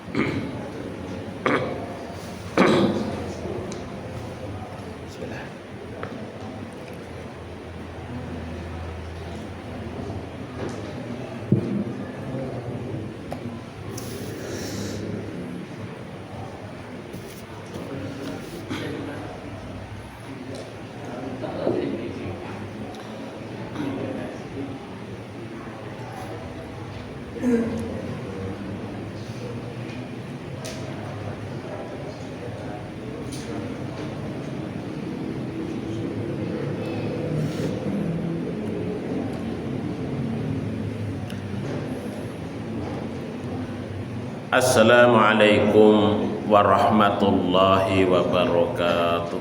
Bismillah. Assalamualaikum warahmatullahi wabarakatuh.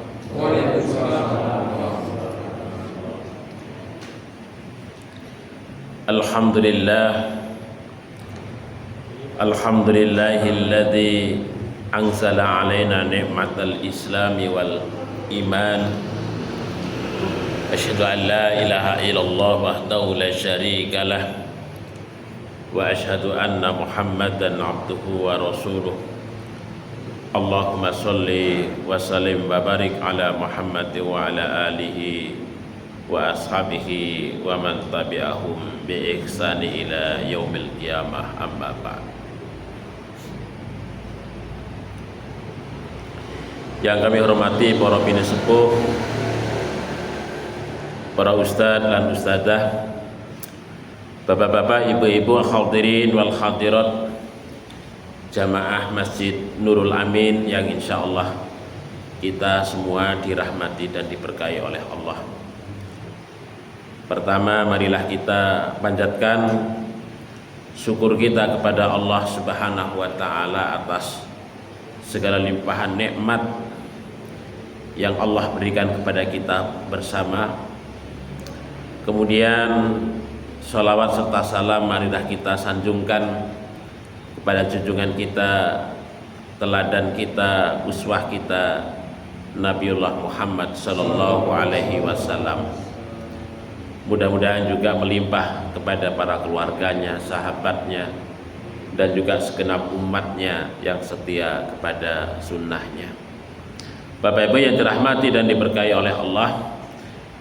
Alhamdulillahilladzi anzala alaina ni'matal islami wal iman. Asyhadu an la ilaha illallah wahdahu la syarika lah. Wa asyhadu anna Muhammadan abduhu wa rasuluh. Allahumma sholli wa sallim wa barik ala Muhammad wa ala alihi wa ashabihi wa man tabi'ahum bi ihsani ila yaumil qiyamah, amma ba'd. Yang kami hormati para bini sepuh, para ustadz dan ustadzah, bapak-bapak, ibu-ibu, hadirin wal hadirat, jamaah Masjid Nurul Amin yang insya Allah kita semua dirahmati dan diberkahi oleh Allah. Pertama, marilah kita panjatkan syukur kita kepada Allah Subhanahu wa Ta'ala atas segala limpahan nikmat yang Allah berikan kepada kita bersama. Kemudian sholawat serta salam marilah kita sanjungkan kepada junjungan kita, teladan kita, uswah kita, Nabiullah Muhammad sallallahu alaihi wasallam. Mudah-mudahan juga melimpah kepada para keluarganya, sahabatnya, dan juga segenap umatnya yang setia kepada sunnahnya. Bapak Ibu yang dirahmati dan diberkahi oleh Allah,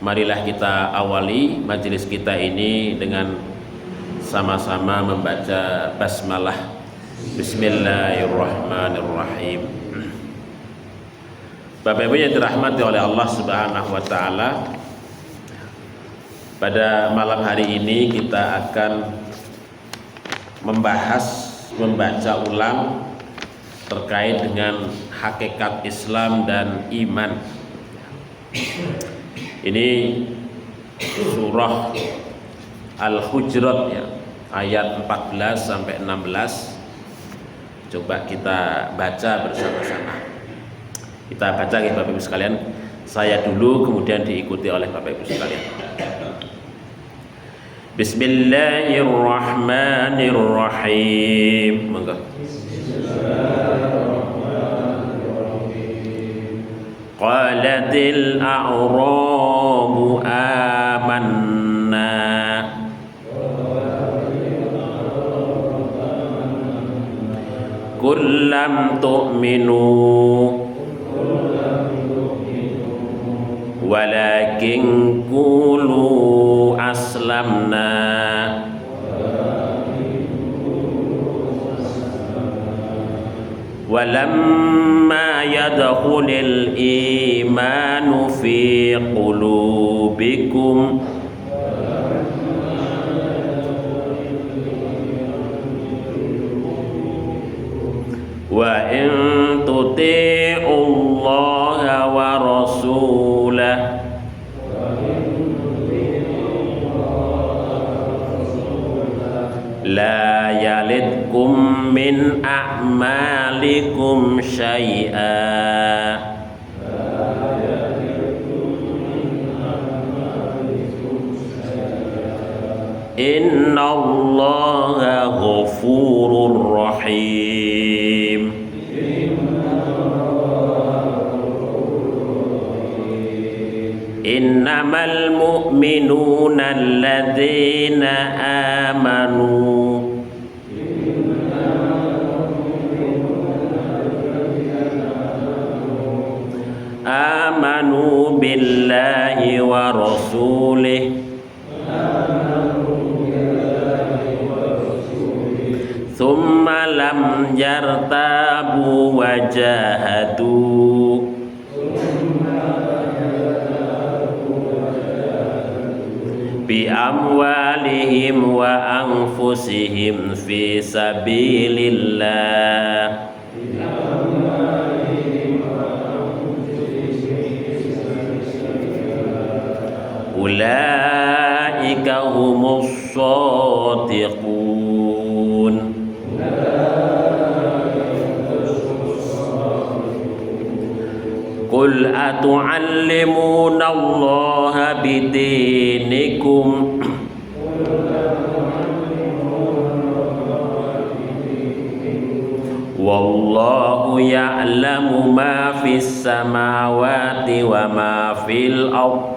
marilah kita awali majelis kita ini dengan sama-sama membaca basmalah. Bismillahirrahmanirrahim. Bapak Ibu yang dirahmati oleh Allah Subhanahu wa Ta'ala, pada malam hari ini kita akan membaca ulang terkait dengan hakikat Islam dan iman. Ini surah Al-Hujurat ya, ayat 14 sampai 16. Coba kita baca bersama-sama. Kita baca ya Bapak Ibu sekalian. Saya dulu, kemudian diikuti oleh Bapak Ibu sekalian. Bismillahirrahmanirrahim. Monggo. Qalatil a'rabu amanna qul lam tu'minu walakin qulu aslamna walamma yadkhulul imanu fi qulubikum wa in tuti'ullaha wa rasulahu la yalidkum min a'malikum syai'a innallaha ghafurur rahim. Innamal mu'minuna alladzina amanu lam yartabu wajahadu bi amwalihim wa anfusihim fi sabilillah ulaika humus shadiqun. Qul atu'allimuna Allaha bidinikum wallahu ya'lamu ma fis samawati wa ma fil ardh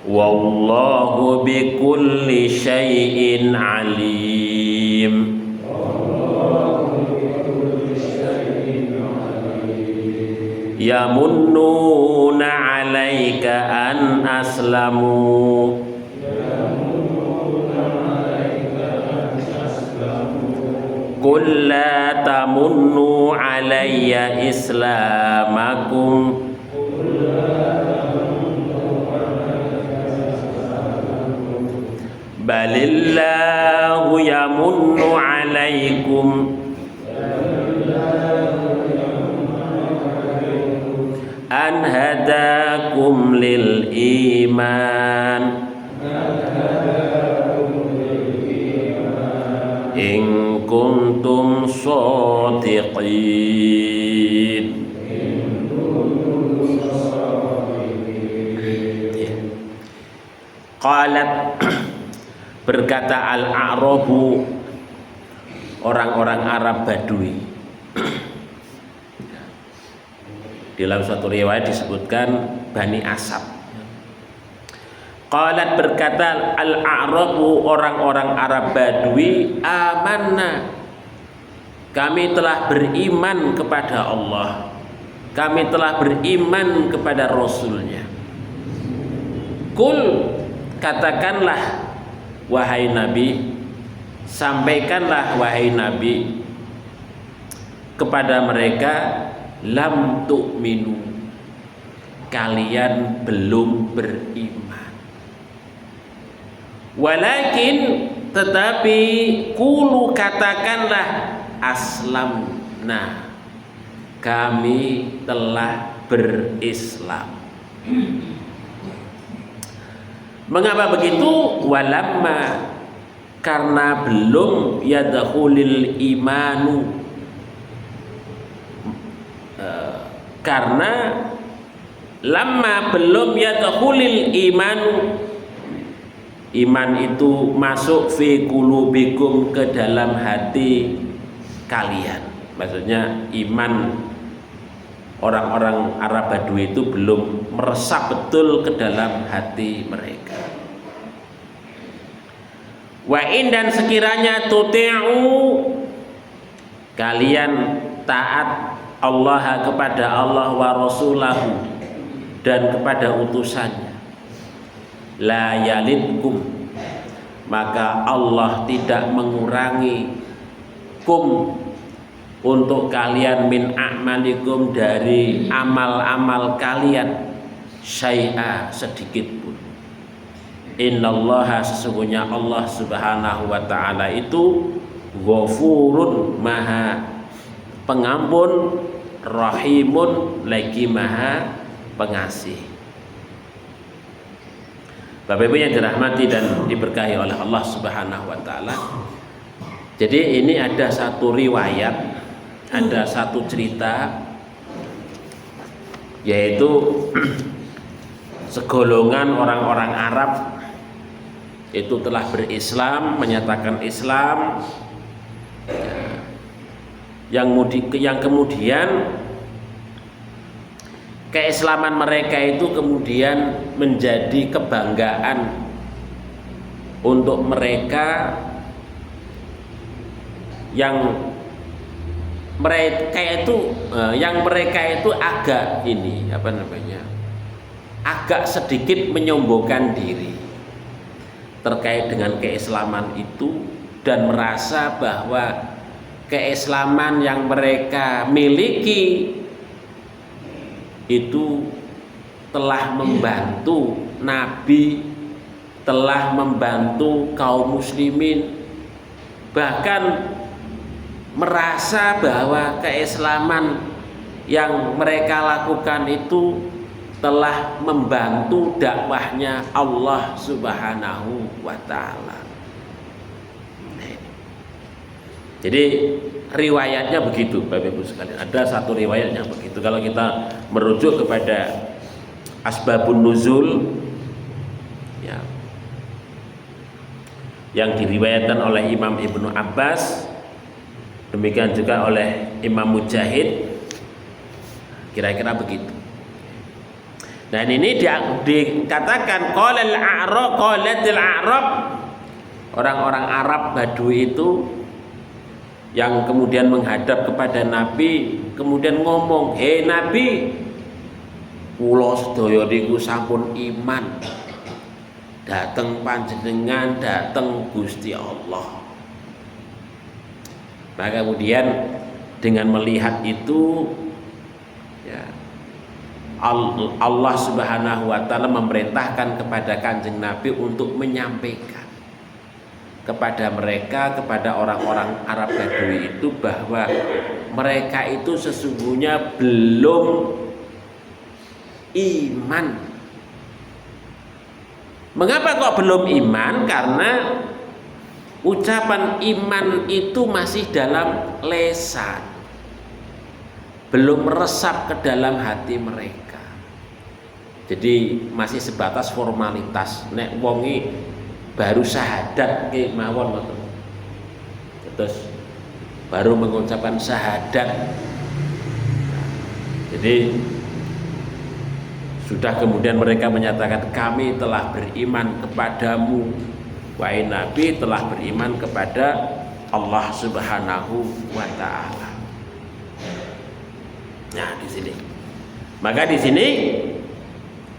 wallahu bikulli syai'in alim. Yamunnuna 'alaika an aslamu qul la tamunnu 'alayya islamakum balillahu yamunnu 'alaikum an hadakum lil iman in kuntum shadiqin. Qalat berkata al-a'rabu orang-orang Arab Badui. Dalam suatu riwayat disebutkan Bani Asad. Qalat berkata al-a'rabu orang-orang Arab Badui, amanna kami telah beriman kepada Allah, kami telah beriman kepada Rasulnya. Kul katakanlah wahai Nabi, sampaikanlah wahai Nabi kepada mereka, lam tu'minu kalian belum beriman, walakin tetapi kulu katakanlah aslamna kami telah berislam. Mengapa begitu? Walamma karena belum yadkhulil imanu karena lama belum yadkhulil imanu iman itu masuk fi qulubikum ke dalam hati kalian. Maksudnya iman orang-orang Arab Badui itu belum meresap betul ke dalam hati mereka. Wa in dan sekiranya tuti'u kalian taat Allah kepada Allah wa rasulahu dan kepada utusannya, la yalidkum maka Allah tidak mengurangi kum untuk kalian min a'malikum dari amal-amal kalian syai'a sedikit pun. Innallaha sesungguhnya Allah subhanahu wa ta'ala itu ghafurun maha pengampun, rahimun lagi maha pengasih. Bapak Ibu yang dirahmati dan diberkahi oleh Allah subhanahu wa ta'ala, jadi ini ada satu riwayat, ada satu cerita, yaitu segolongan orang-orang Arab itu telah berislam, menyatakan Islam, yang kemudian keislaman mereka itu kemudian menjadi kebanggaan untuk mereka, yang mereka itu agak ini apa namanya, agak sedikit menyombongkan diri terkait dengan keislaman itu dan merasa bahwa keislaman yang mereka miliki itu telah membantu Nabi, telah membantu kaum muslimin, bahkan merasa bahwa keislaman yang mereka lakukan itu telah membantu dakwahnya Allah Subhanahu wa Ta'ala. Jadi riwayatnya begitu, Bapak Ibu sekalian. Ada satu riwayatnya begitu. Kalau kita merujuk kepada asbabun nuzul ya, yang diriwayatkan oleh Imam Ibnu Abbas, demikian juga oleh Imam Mujahid, kira-kira begitu. Dan ini dikatakan qalatil a'rab, orang-orang Arab Badui itu yang kemudian menghadap kepada Nabi, kemudian ngomong, "Hei Nabi, kula sedaya niku sampun iman dateng panjenengan, dateng Gusti Allah." Maka kemudian dengan melihat itu ya, Allah Subhanahu wa Ta'ala memerintahkan kepada Kanjeng Nabi untuk menyampaikan kepada mereka, kepada orang-orang Arab Badui itu, bahwa mereka itu sesungguhnya belum iman. Mengapa kok belum iman? Karena ucapan iman itu masih dalam lesan, belum meresap ke dalam hati mereka. Jadi masih sebatas formalitas. Nek wongi baru syahadat ke mawon ngoten. Terus baru mengucapkan syahadat. Jadi sudah kemudian mereka menyatakan, kami telah beriman kepadamu, wahai Nabi, telah beriman kepada Allah Subhanahu wa Ta'ala. Nah, di sini. Maka di sini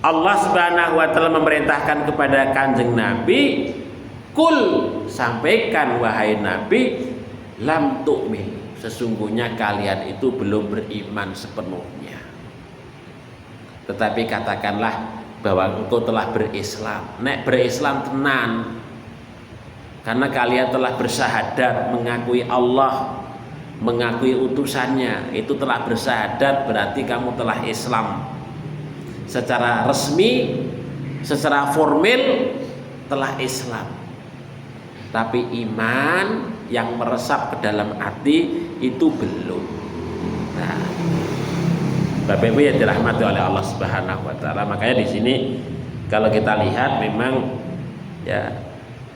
Allah Subhanahu wa Ta'ala memerintahkan kepada Kanjeng Nabi, kul, sampaikan wahai Nabi, lam tu'min, sesungguhnya kalian itu belum beriman sepenuhnya. Tetapi katakanlah bahwa engkau telah berislam. Nek berislam tenan, karena kalian telah bersyahadat, mengakui Allah, mengakui utusannya, itu telah bersyahadat, berarti kamu telah Islam secara resmi, secara formil telah Islam. Tapi iman yang meresap ke dalam hati itu belum. Nah, Bapak Ibu yang dirahmati oleh Allah Subhanahu wa Ta'ala, makanya di sini kalau kita lihat memang ya,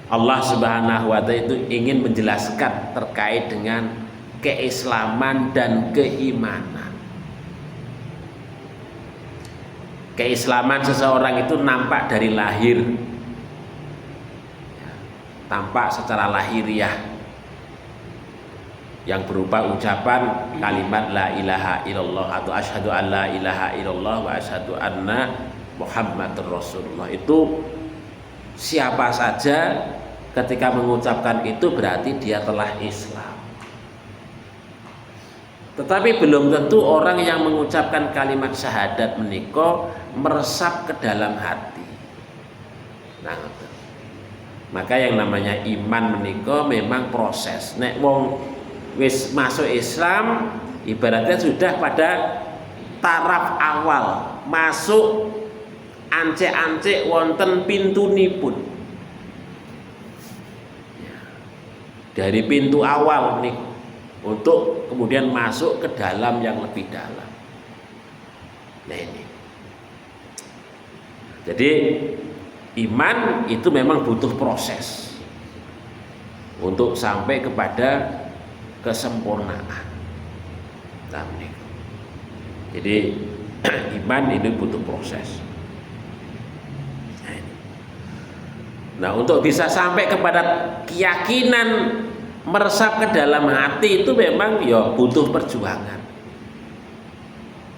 Allah Subhanahu wa Ta'ala itu ingin menjelaskan terkait dengan keislaman dan keimanan. Keislaman seseorang itu nampak dari lahir, tampak secara lahiriah, yang berupa ucapan kalimat la ilaha illallah atau asyhadu an la ilaha illallah wa asyhadu anna Muhammadur Rasulullah. Itu siapa saja ketika mengucapkan itu berarti dia telah Islam. Tetapi belum tentu orang yang mengucapkan kalimat syahadat menika meresap ke dalam hati. Nah, maka yang namanya iman menika memang proses. Nek wong wis masuk Islam ibaratnya sudah pada taraf awal, masuk ancek-ancek wonten pintunipun. Dari pintu awal nih, untuk kemudian masuk ke dalam yang lebih dalam. Nah ini. Jadi iman itu memang butuh proses untuk sampai kepada kesempurnaan. Nah, ini. Jadi iman ini butuh proses. Nah, untuk bisa sampai kepada keyakinan meresap ke dalam hati itu memang ya butuh perjuangan.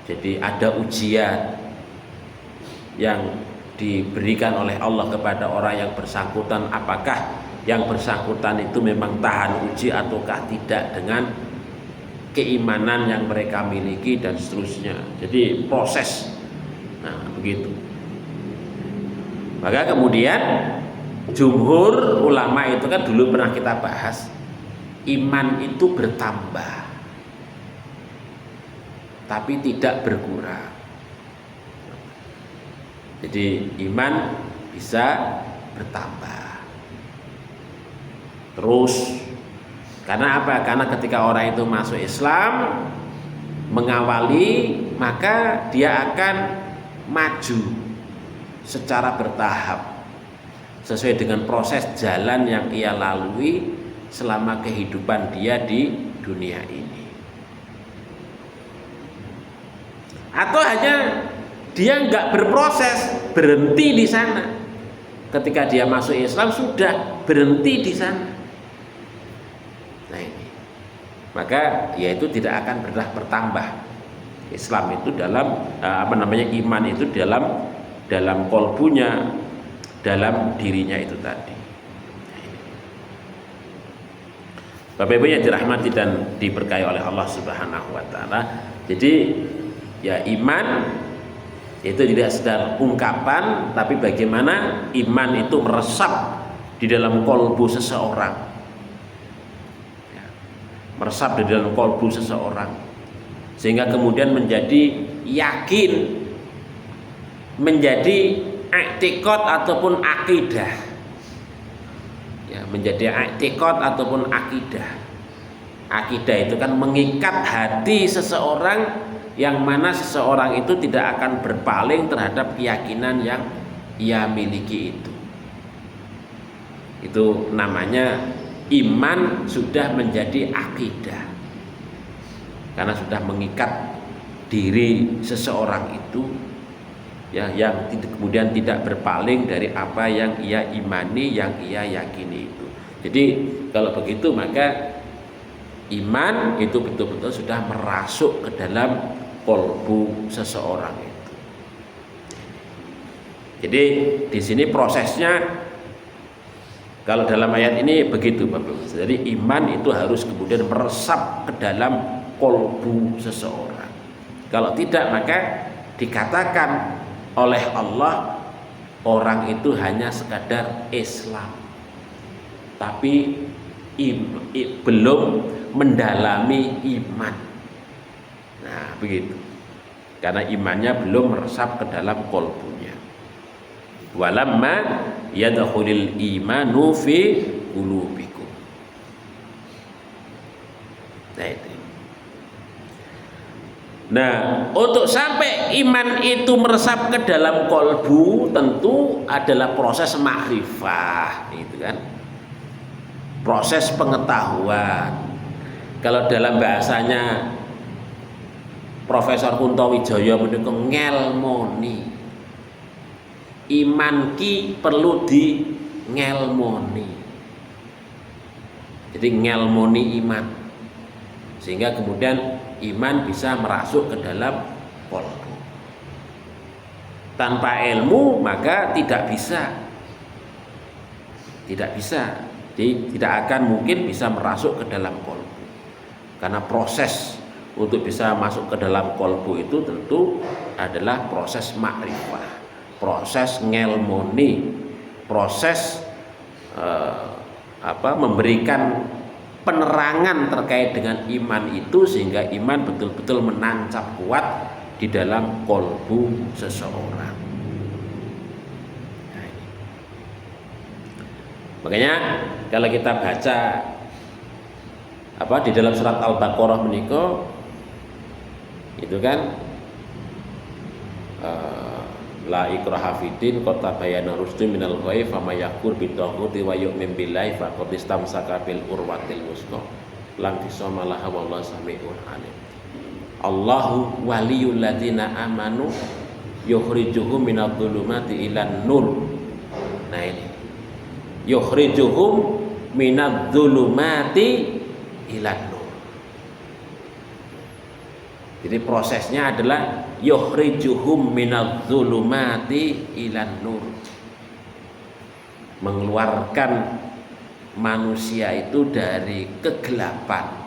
Jadi ada ujian, yang diberikan oleh Allah kepada orang yang bersangkutan, apakah yang bersangkutan itu memang tahan uji ataukah tidak dengan keimanan yang mereka miliki dan seterusnya. Jadi proses, nah begitu. Maka kemudian jumhur ulama itu kan dulu pernah kita bahas, iman itu bertambah tapi tidak berkurang. Jadi iman bisa bertambah terus. Karena apa? Karena ketika orang itu masuk Islam, mengawali, maka dia akan maju secara bertahap sesuai dengan proses jalan yang ia lalui selama kehidupan dia di dunia ini. Atau hanya dia nggak berproses, berhenti di sana. Ketika dia masuk Islam sudah berhenti di sana. Nah ini, maka yaitu tidak akan pernah bertambah. Islam itu dalam iman itu dalam kolbunya, dalam dirinya itu tadi. Bapak Ibu yang dirahmati dan diberkahi oleh Allah Subhanahu wa taala. Jadi ya iman itu tidak sekedar ungkapan, tapi bagaimana iman itu meresap di dalam kolbu seseorang, ya, meresap di dalam kolbu seseorang, sehingga kemudian menjadi yakin, menjadi i'tiqad ataupun akidah, ya, menjadi i'tiqad ataupun akidah. Akidah itu kan mengikat hati seseorang, yang mana seseorang itu tidak akan berpaling terhadap keyakinan yang ia miliki itu. Itu namanya iman sudah menjadi akidah, karena sudah mengikat diri seseorang itu, ya, yang kemudian tidak berpaling dari apa yang ia imani, yang ia yakini itu. Jadi kalau begitu maka iman itu betul-betul sudah merasuk ke dalam kolbu seseorang itu. Jadi di sini prosesnya, kalau dalam ayat ini begitu Bapak. Jadi iman itu harus kemudian meresap ke dalam kolbu seseorang. Kalau tidak maka dikatakan oleh Allah orang itu hanya sekadar Islam, tapi belum mendalami iman. Nah begitu, karena imannya belum meresap ke dalam kolbunya. Walamma yadkhulul imanu fi qulubikum. Nah itu. Nah untuk sampai iman itu meresap ke dalam kolbu tentu adalah proses makrifah, itu kan, proses pengetahuan. Kalau dalam bahasanya Profesor Kunto Wijaya menika ngelmoni, iman ki perlu di ngelmoni. Jadi ngelmoni iman, sehingga kemudian iman bisa merasuk ke dalam kolbu. Tanpa ilmu maka tidak bisa, jadi tidak akan mungkin bisa merasuk ke dalam kolbu. Karena proses untuk bisa masuk ke dalam kolbu itu tentu adalah proses makrifah, proses ngelmoni, proses memberikan penerangan terkait dengan iman itu, sehingga iman betul-betul menancap kuat di dalam kolbu seseorang. Nah, makanya kalau kita baca di dalam surat Al-Baqarah menika itu kan la ikraha fiddin qad tabayyana rusdu minal ghayy fama yakfur bitaghuti wa yu'min billahi faqad istamsaka bil urwatil wuthqa lam fisama laha wallahu sami'un alim. Allahu waliyul ladzina amanu yukhrijuhum minadh dhulumati ilan nur. Nah ini yukhrijuhum minadh dhulumati ilan nur. Jadi prosesnya adalah yukhrijuhum minadh-dhulumati ilan nur. Mengeluarkan manusia itu dari kegelapan.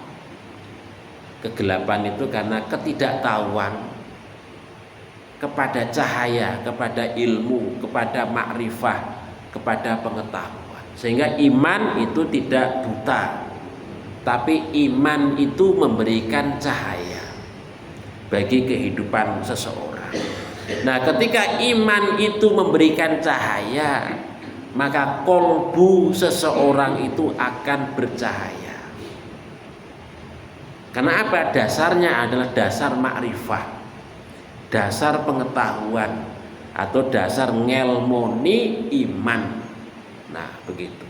Kegelapan itu karena ketidaktahuan kepada cahaya, kepada ilmu, kepada makrifah, kepada pengetahuan. Sehingga iman itu tidak buta, tapi iman itu memberikan cahaya bagi kehidupan seseorang. Nah, ketika iman itu memberikan cahaya, maka kolbu seseorang itu akan bercahaya. Karena apa? Dasarnya adalah dasar makrifah, dasar pengetahuan, atau dasar ngelmoni iman. Nah, begitu.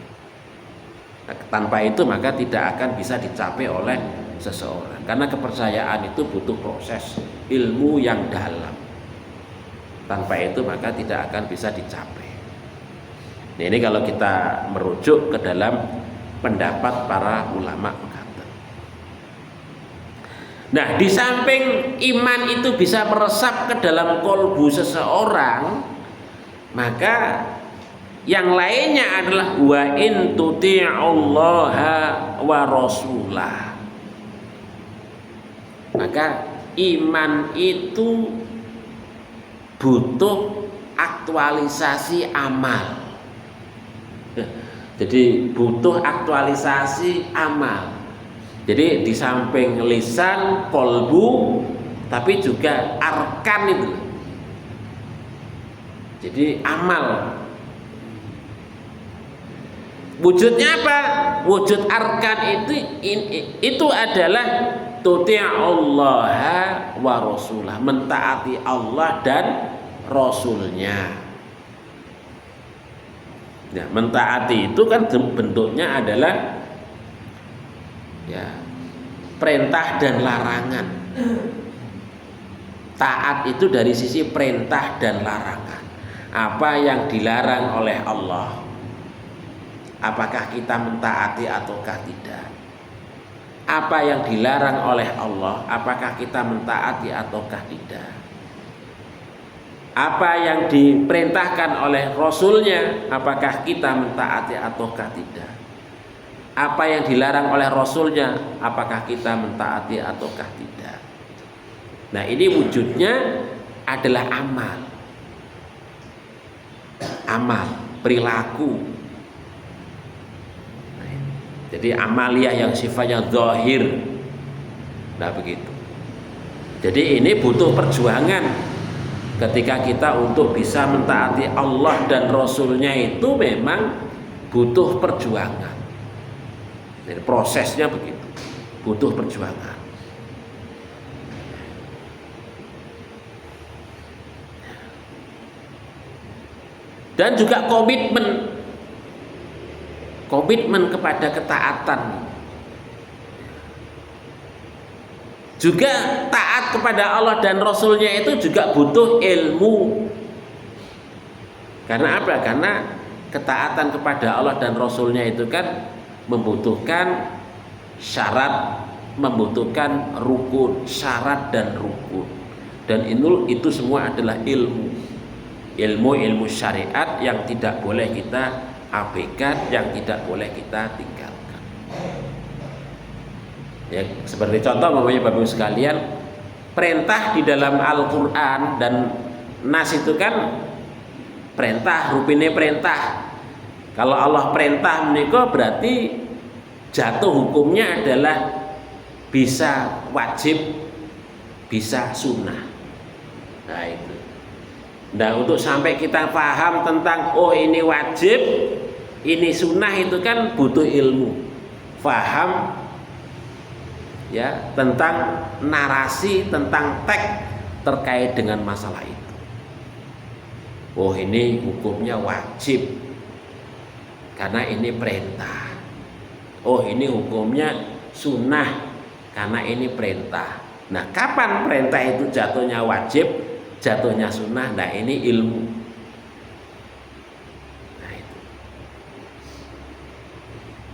Nah, tanpa itu maka tidak akan bisa dicapai oleh seseorang. Karena kepercayaan itu butuh proses ilmu yang dalam. Tanpa itu maka tidak akan bisa dicapai. Nah, ini kalau kita merujuk ke dalam pendapat para ulama mengatakan. Nah, di samping iman itu bisa meresap ke dalam kolbu seseorang, maka yang lainnya adalah wa in tuti'ullaha wa rasulah. Maka iman itu butuh aktualisasi amal. Jadi butuh aktualisasi amal. Jadi di samping lisan, kolbu, tapi juga arkan itu. Jadi amal. Wujudnya apa? Wujud arkan itu adalah tuti'ullaha wa rasulah, mentaati Allah dan Rasulnya. Nah, mentaati itu kan bentuknya adalah ya perintah dan larangan. Taat itu dari sisi perintah dan larangan. Apa yang dilarang oleh Allah, apakah kita mentaati ataukah tidak? Apa yang dilarang oleh Allah, apakah kita mentaati ataukah tidak? Apa yang diperintahkan oleh Rasulnya, apakah kita mentaati ataukah tidak? Apa yang dilarang oleh Rasulnya, apakah kita mentaati ataukah tidak? Nah, ini wujudnya adalah amal. Amal, perilaku. Jadi amaliyah yang sifatnya zahir. Nah, begitu. Jadi ini butuh perjuangan. Ketika kita untuk bisa mentaati Allah dan Rasulnya itu memang butuh perjuangan. Jadi prosesnya begitu, butuh perjuangan. Dan juga komitmen kepada ketaatan. Juga taat kepada Allah dan Rasulnya itu juga butuh ilmu. Karena apa? Karena ketaatan kepada Allah dan Rasulnya itu kan membutuhkan syarat, membutuhkan rukun, syarat dan rukun. Dan itu semua adalah ilmu syariat yang tidak boleh kita abaikan, yang tidak boleh kita tinggalkan. Ya, seperti contoh Bapak Ibu sekalian, perintah di dalam Al-Qur'an dan Nas itu kan perintah, rupine perintah. Kalau Allah perintah menika berarti jatuh hukumnya adalah bisa wajib, bisa sunnah. Nah, itu. Nah, untuk sampai kita paham tentang oh ini wajib, ini sunnah, itu kan butuh ilmu. Paham ya tentang narasi, tentang teks terkait dengan masalah itu. Oh, ini hukumnya wajib karena ini perintah. Oh, ini hukumnya sunnah karena ini perintah. Nah, kapan perintah itu jatuhnya wajib, jatuhnya sunnah? Nah, ini ilmu. Nah, itu.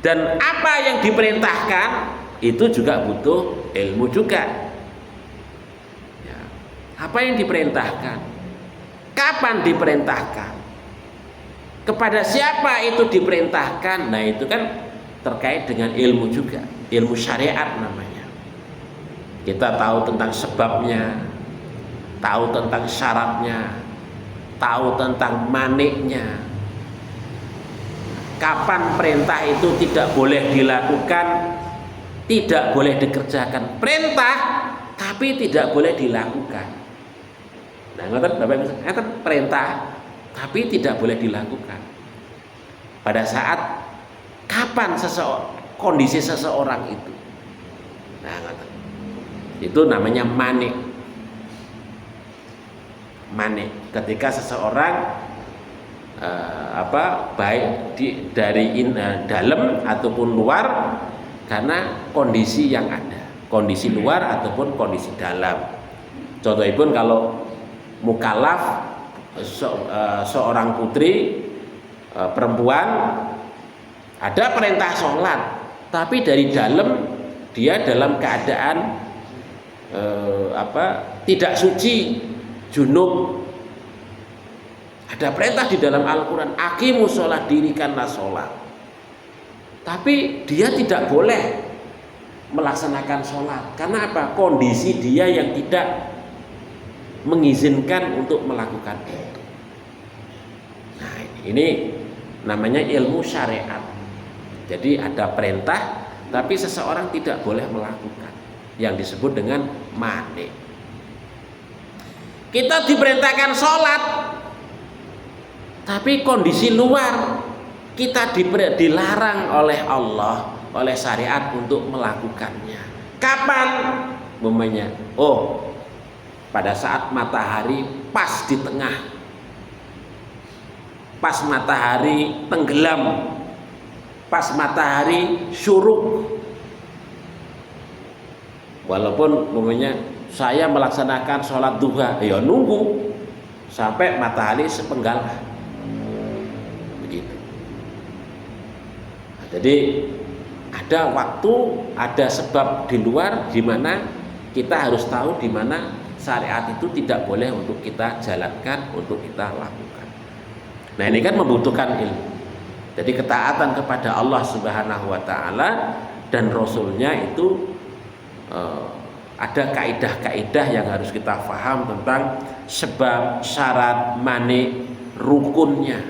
Dan apa yang diperintahkan itu juga butuh ilmu juga. Apa yang diperintahkan? Kapan diperintahkan? Kepada siapa itu diperintahkan? Nah, itu kan terkait dengan ilmu juga, ilmu syariat namanya. Kita tahu tentang sebabnya, tahu tentang syaratnya, tahu tentang maniknya. Kapan perintah itu tidak boleh dilakukan, tidak boleh dikerjakan. Perintah tapi tidak boleh dilakukan. Nah, ngoten Bapak Ibu, ngoten perintah tapi tidak boleh dilakukan. Pada saat kapan kondisi seseorang itu. Nah, ngoten. Itu namanya manik. Manik ketika seseorang baik dari dalam ataupun luar karena kondisi yang ada, kondisi luar ataupun kondisi dalam. Contohnya pun kalau mukallaf seorang putri perempuan ada perintah sholat, tapi dari dalam dia dalam keadaan tidak suci, junub. Ada perintah di dalam Al-Quran, aqimus sholat, dirikanlah sholat. Tapi dia tidak boleh melaksanakan sholat. Karena apa? Kondisi dia yang tidak mengizinkan untuk melakukan itu. Nah, ini namanya ilmu syariat. Jadi ada perintah, tapi seseorang tidak boleh melakukan, yang disebut dengan manik. Kita diperintahkan sholat, tapi kondisi luar kita dilarang oleh Allah, oleh syariat untuk melakukannya. Kapan? Umpamanya, pada saat matahari pas di tengah, pas matahari tenggelam, pas matahari syuruk. Walaupun umpamanya saya melaksanakan sholat duha, ya nunggu sampai matahari sepenggal. Begitu. Nah, jadi ada waktu, ada sebab di luar di mana kita harus tahu di mana syariat itu tidak boleh untuk kita jalankan, untuk kita lakukan. Nah, ini kan membutuhkan ilmu. Jadi ketaatan kepada Allah Subhanahu wa taala dan Rasulnya itu ada kaidah-kaidah yang harus kita paham tentang sebab, syarat, manik, rukunnya,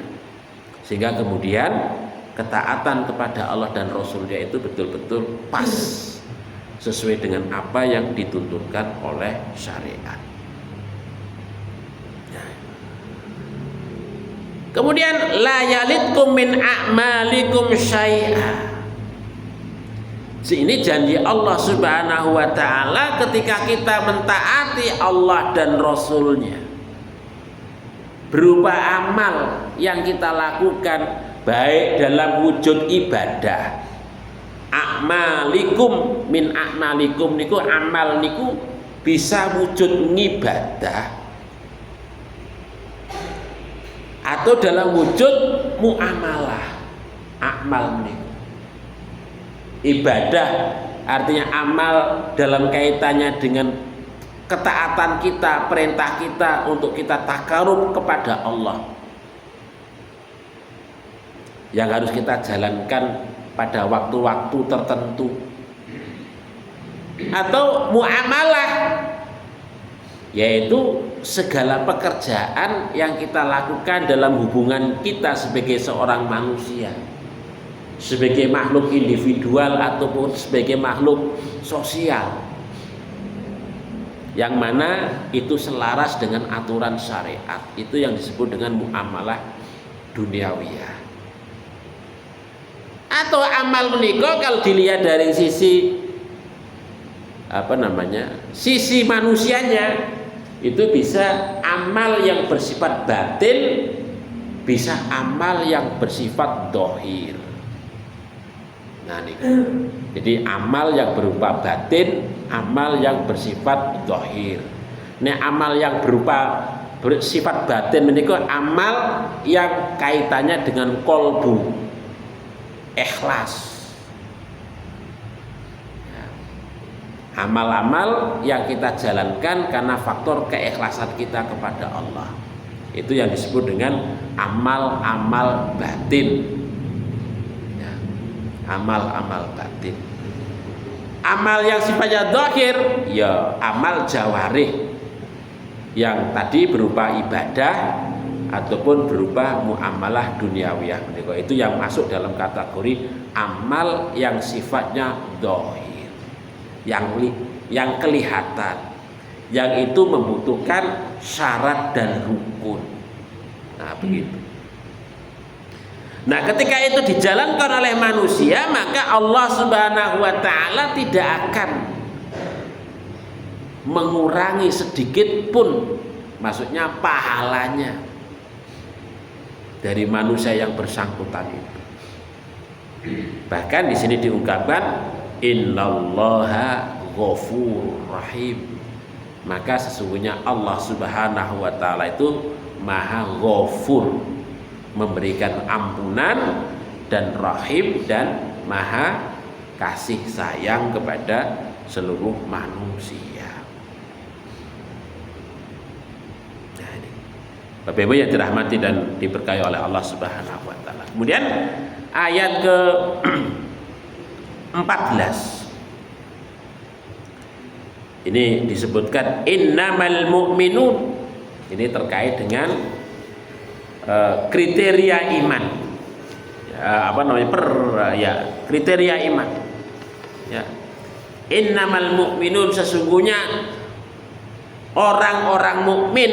sehingga kemudian ketaatan kepada Allah dan Rasulnya itu betul-betul pas sesuai dengan apa yang dituntutkan oleh syariat. Kemudian la yalitkum min a'malikum syai'a. Ini janji Allah Subhanahu wa taala ketika kita mentaati Allah dan Rasulnya, berupa amal yang kita lakukan baik dalam wujud ibadah. A'malikum min a'malikum niku, amal niku bisa wujud ngibadah atau dalam wujud muamalah. Amal niku ibadah, artinya amal dalam kaitannya dengan ketaatan kita, perintah kita untuk kita takarub kepada Allah, yang harus kita jalankan pada waktu-waktu tertentu. Atau muamalah, yaitu segala pekerjaan yang kita lakukan dalam hubungan kita sebagai seorang manusia, sebagai makhluk individual ataupun sebagai makhluk sosial, yang mana itu selaras dengan aturan syariat. Itu yang disebut dengan muamalah duniawiyah. Atau amal menikah kalau dilihat dari sisi sisi manusianya, itu bisa amal yang bersifat batin, bisa amal yang bersifat dohir. Nah, jadi amal yang berupa batin, amal yang bersifat dohir. Nah, amal yang bersifat batin ini amal yang kaitannya dengan kolbu, ikhlas. Amal-amal yang kita jalankan karena faktor keikhlasan kita kepada Allah. Itu yang disebut dengan amal-amal batin. Ya, amal-amal batin. Amal yang sifatnya zahir, ya amal jawarih, yang tadi berupa ibadah ataupun berupa muamalah duniawiyah. Itu yang masuk dalam kategori amal yang sifatnya zahir, yang kelihatan, yang itu membutuhkan syarat dan rukun. Nah, begitu. Nah, ketika itu dijalankan oleh manusia, maka Allah Subhanahu wa taala tidak akan mengurangi sedikit pun, maksudnya pahalanya dari manusia yang bersangkutan itu. Bahkan di sini diungkapkan innallaha ghafurur rahim. Maka sesungguhnya Allah Subhanahu wa taala itu Maha Ghafur, memberikan ampunan, dan Rahim, dan Maha kasih sayang kepada seluruh manusia. Nah, ini Bapak Ibu yang dirahmati dan diberkahi oleh Allah Subhanahu wa taala. Kemudian ayat ke 14 ini disebutkan innamal mu'minun. Ini terkait dengan kriteria iman. Kriteria iman. Ya. Innamal mu'minun, sesungguhnya orang-orang mukmin,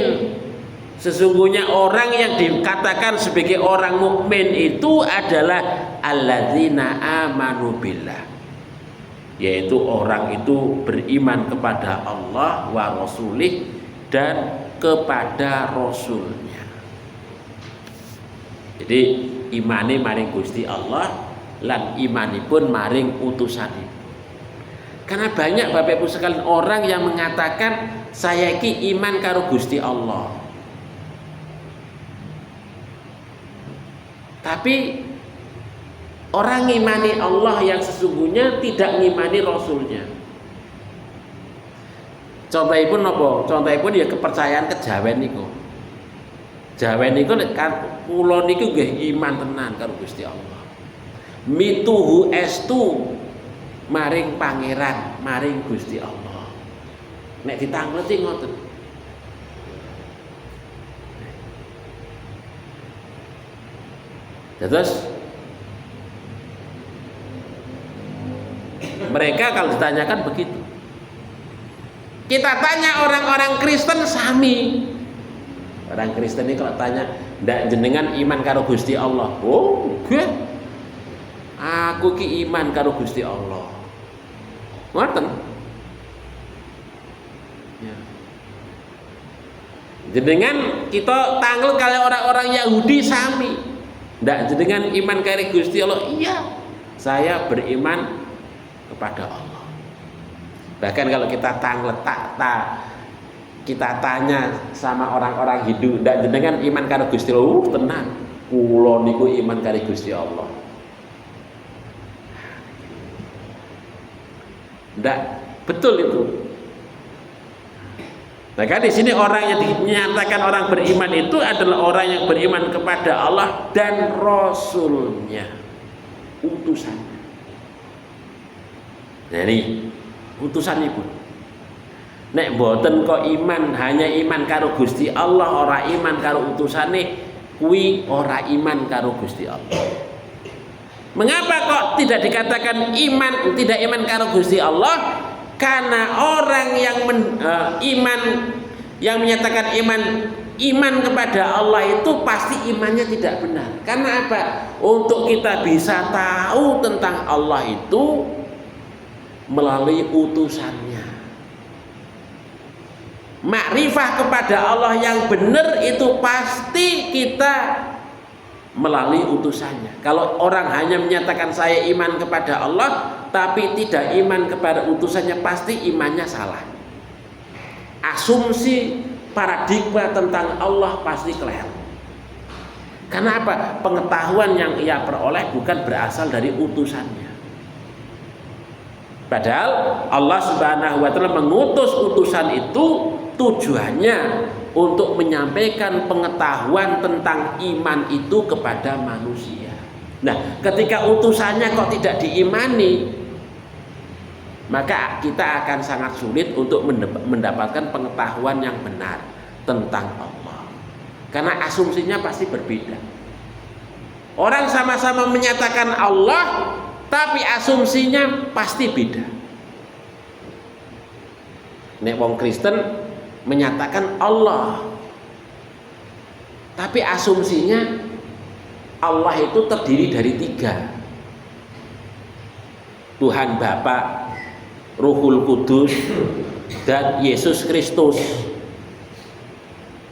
sesungguhnya orang yang dikatakan sebagai orang mukmin itu adalah alladzina amanu billah, yaitu orang itu beriman kepada Allah wa rasulih, dan kepada rasulnya. Jadi imane maring Gusti Allah, lan imanipun maring utusanipun. Karena banyak Bapak Ibu sekalian orang yang mengatakan saya iki iman karo Gusti Allah, tapi orang ngimani Allah yang sesungguhnya tidak ngimani Rasulnya. Contohipun apa? Contohipun ya kepercayaan kejawen niku. Jawen niku kula niku nggih iman tenan karo Gusti Allah. Mituhu estu maring pangeran, maring Gusti Allah. Nek ditangkleti ngoten. Terus mereka kalau ditanyakan begitu. Kita tanya orang-orang Kristen sami. Orang Kristen ini kalau tanya, ndak jenengan iman karo Gusti Allah? Oh, nggih. Aku ki iman karo Gusti Allah. Ngoten. Ya. Jenengan kita tanggel kali orang-orang Yahudi sami. Ndak jenengan iman karo Gusti Allah? Iya. Saya beriman kepada Allah. Bahkan kalau kita kita tanya sama orang-orang Hindu, ndak jenengan iman karo Gusti Allah? Tenang, kula niku iman karo Gusti Allah. Ndak betul itu. Nah, kan di sini orang yang dinyatakan orang beriman itu adalah orang yang beriman kepada Allah dan Rasulnya, utusannya. Nah, ini utusan ibu. Nek mboten kok iman hanya iman karo Gusti Allah, ora iman karo utusane, kuwi ora iman karo Gusti Allah. Mengapa kok tidak dikatakan iman, tidak iman karo Gusti Allah? Karena orang yang iman, yang menyatakan iman kepada Allah itu pasti imannya tidak benar. Karena apa? Untuk kita bisa tahu tentang Allah itu melalui utusannya. Makrifah kepada Allah yang benar itu pasti kita melalui utusannya. Kalau orang hanya menyatakan saya iman kepada Allah tapi tidak iman kepada utusannya, pasti imannya salah. Asumsi paradigma tentang Allah pasti keliru. Karena apa? Pengetahuan yang ia peroleh bukan berasal dari utusannya. Padahal Allah Subhanahu wa taala mengutus utusan itu tujuannya untuk menyampaikan pengetahuan tentang iman itu kepada manusia. Nah, ketika utusannya kok tidak diimani, maka kita akan sangat sulit untuk mendapatkan pengetahuan yang benar tentang Allah. Karena asumsinya pasti berbeda. Orang sama-sama menyatakan Allah, tapi asumsinya pasti beda. Nek wong Kristen menyatakan Allah, tapi asumsinya Allah itu terdiri dari 3. Tuhan Bapa, Ruhul Kudus, dan Yesus Kristus.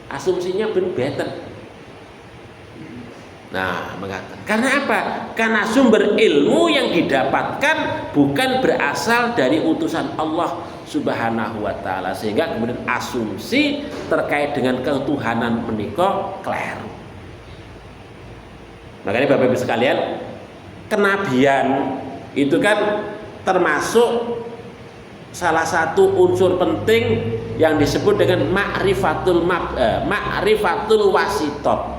Asumsinya berbeda. Nah, mengatakan karena apa? Karena sumber ilmu yang didapatkan bukan berasal dari utusan Allah Subhanahu wa taala, sehingga kemudian asumsi terkait dengan ketuhanan menika keliru. Makanya Bapak Ibu sekalian, kenabian itu kan termasuk salah satu unsur penting yang disebut dengan ma'rifatul wasitot.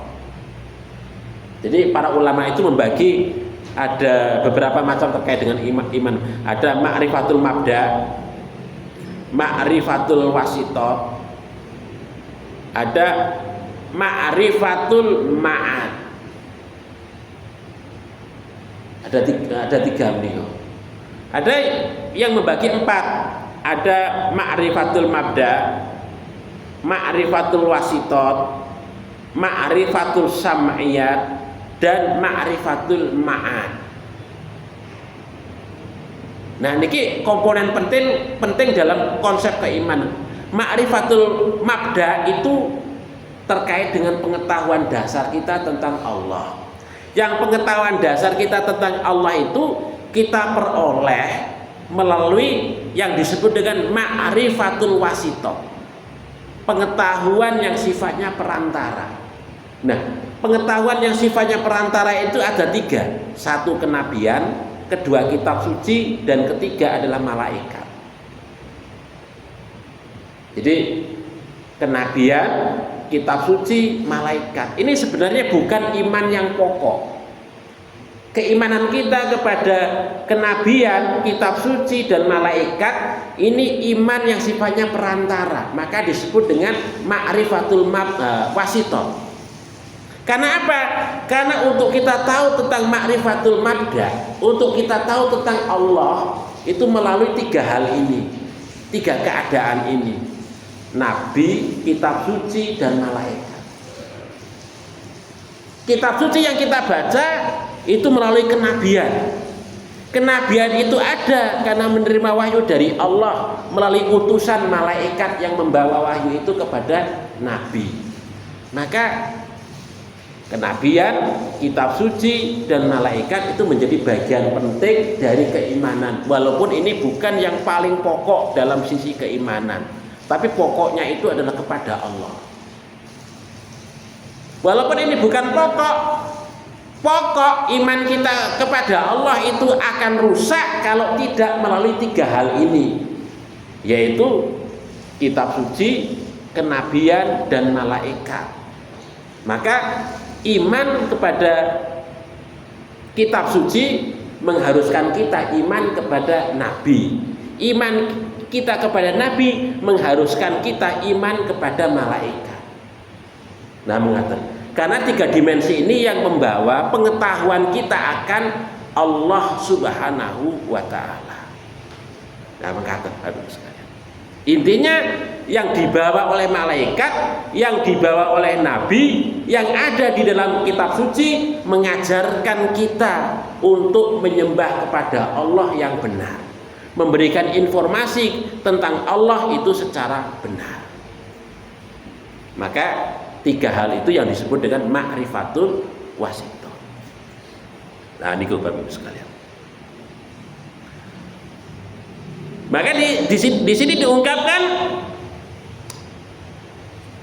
Jadi para ulama itu membagi ada beberapa macam terkait dengan iman. Ada ma'rifatul mabda, ma'rifatul wasitot, ada ma'rifatul ma'ad. Ada tiga beliau. Ada yang membagi 4. Ada ma'rifatul mabda, ma'rifatul wasitot, ma'rifatul sam'iyat, dan ma'rifatul ma'ad. Nah, niki komponen penting dalam konsep keimanan. Ma'rifatul mabda itu terkait dengan pengetahuan dasar kita tentang Allah. Yang pengetahuan dasar kita tentang Allah itu kita peroleh melalui yang disebut dengan ma'rifatul wasito, pengetahuan yang sifatnya perantara. Nah, pengetahuan yang sifatnya perantara itu ada 3. 1 kenabian, 2 kitab suci, dan 3 adalah malaikat. Jadi kenabian, kitab suci, malaikat. Ini sebenarnya bukan iman yang pokok. Keimanan kita kepada kenabian, kitab suci, dan malaikat ini iman yang sifatnya perantara, maka disebut dengan ma'rifatul wasito. Karena apa? Karena untuk kita tahu tentang ma'rifatul mabda, untuk kita tahu tentang Allah itu melalui 3 hal ini, 3 keadaan ini: nabi, kitab suci, dan malaikat. Kitab suci yang kita baca itu melalui kenabian. Kenabian itu ada karena menerima wahyu dari Allah melalui utusan malaikat yang membawa wahyu itu kepada nabi. Maka kenabian, kitab suci, dan malaikat itu menjadi bagian penting dari keimanan. Walaupun ini bukan yang paling pokok dalam sisi keimanan, tapi pokoknya itu adalah kepada Allah. Walaupun ini bukan pokok iman kita kepada Allah itu akan rusak kalau tidak melalui 3 hal ini, yaitu kitab suci, kenabian, dan malaikat. Maka iman kepada kitab suci mengharuskan kita iman kepada nabi. Iman kita kepada nabi mengharuskan kita iman kepada malaikat. Nah, mengatakan karena 3 dimensi ini yang membawa pengetahuan kita akan Allah Subhanahu wa taala. Nah, mengatakan intinya yang dibawa oleh malaikat, yang dibawa oleh nabi, yang ada di dalam kitab suci mengajarkan kita untuk menyembah kepada Allah yang benar, memberikan informasi tentang Allah itu secara benar. Maka 3 hal itu yang disebut dengan ma'rifatul wasito. Nah, ini Bapak Ibu sekalian. Maka di sini diungkapkan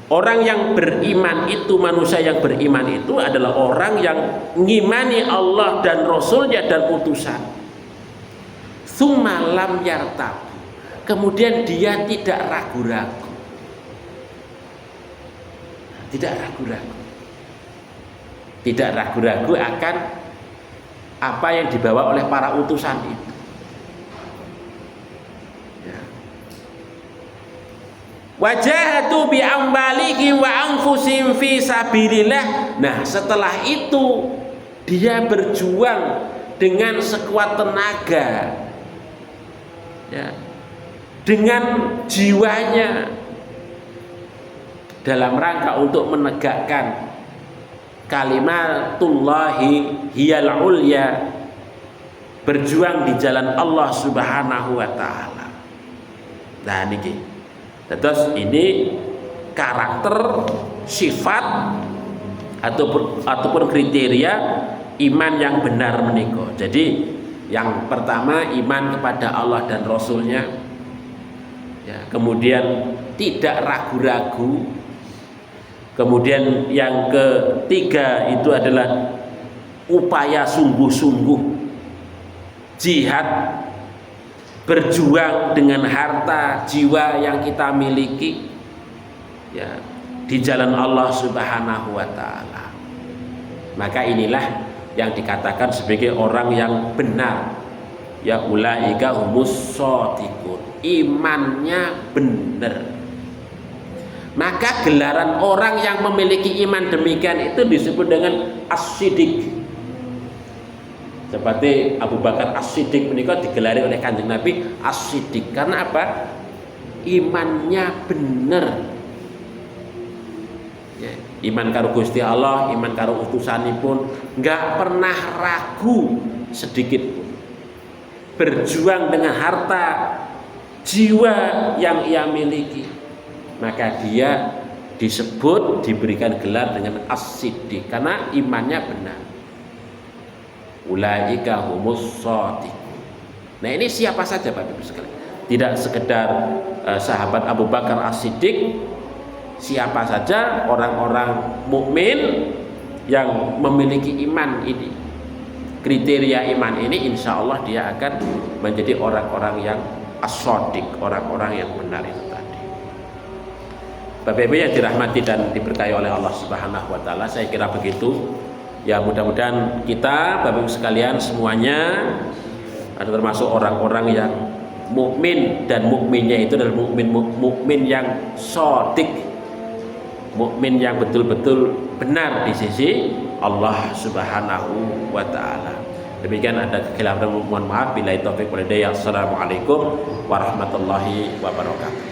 orang yang beriman itu, manusia yang beriman itu adalah orang yang ngimani Allah dan Rasulnya dan utusan. tsumma lam yartab, kemudian dia tidak ragu-ragu. Tidak ragu-ragu. Tidak ragu-ragu akan apa yang dibawa oleh para utusan itu. Wajahatu bi amwalihim wa anfusihim fi sabilillah. Nah, setelah itu dia berjuang dengan sekuat tenaga, ya, dengan jiwanya dalam rangka untuk menegakkan kalimatullahi hiyal ulya, berjuang di jalan Allah Subhanahu wa taala. Nah niki. Terus ini karakter, sifat ataupun kriteria iman yang benar menika. Jadi yang pertama iman kepada Allah dan Rasulnya, ya, kemudian tidak ragu-ragu. Kemudian yang ketiga itu adalah upaya sungguh-sungguh jihad, berjuang dengan harta jiwa yang kita miliki, ya, di jalan Allah Subhanahu wa taala. Maka inilah yang dikatakan sebagai orang yang benar, ya, ulaika humus shadiqun, imannya benar. Maka gelaran orang yang memiliki iman demikian itu disebut dengan as-siddiq. Seperti Abu Bakar As-Siddiq menikah digelari oleh Kanjeng Nabi As-Siddiq. Karena apa? Imannya benar, ya, iman karo Gusti Allah, iman karo utusanipun, nggak pernah ragu sedikit pun. Berjuang dengan harta jiwa yang ia miliki, maka dia disebut, diberikan gelar dengan As-Siddiq karena imannya benar. Ulaika humus shadiqun. Nah, ini siapa saja Bapak Ibu sekalian? Tidak sekedar sahabat Abu Bakar As-Siddiq, siapa saja orang-orang mukmin yang memiliki iman ini, kriteria iman ini, insya Allah dia akan menjadi orang-orang yang as-shadiq, orang-orang yang benar itu tadi. Bapak Ibu yang dirahmati dan diberkahi oleh Allah Subhanahu wa taala, saya kira begitu. Ya, mudah-mudahan kita Bapak Ibu sekalian semuanya ada termasuk orang-orang yang mukmin, dan mukminnya itu adalah mukmin yang shadiq, mukmin yang betul-betul benar di sisi Allah Subhanahu wa taala. Demikian, ada kekhilafan, mohon maaf. Billahi taufik wal hidayah. Assalamualaikum warahmatullahi wabarakatuh.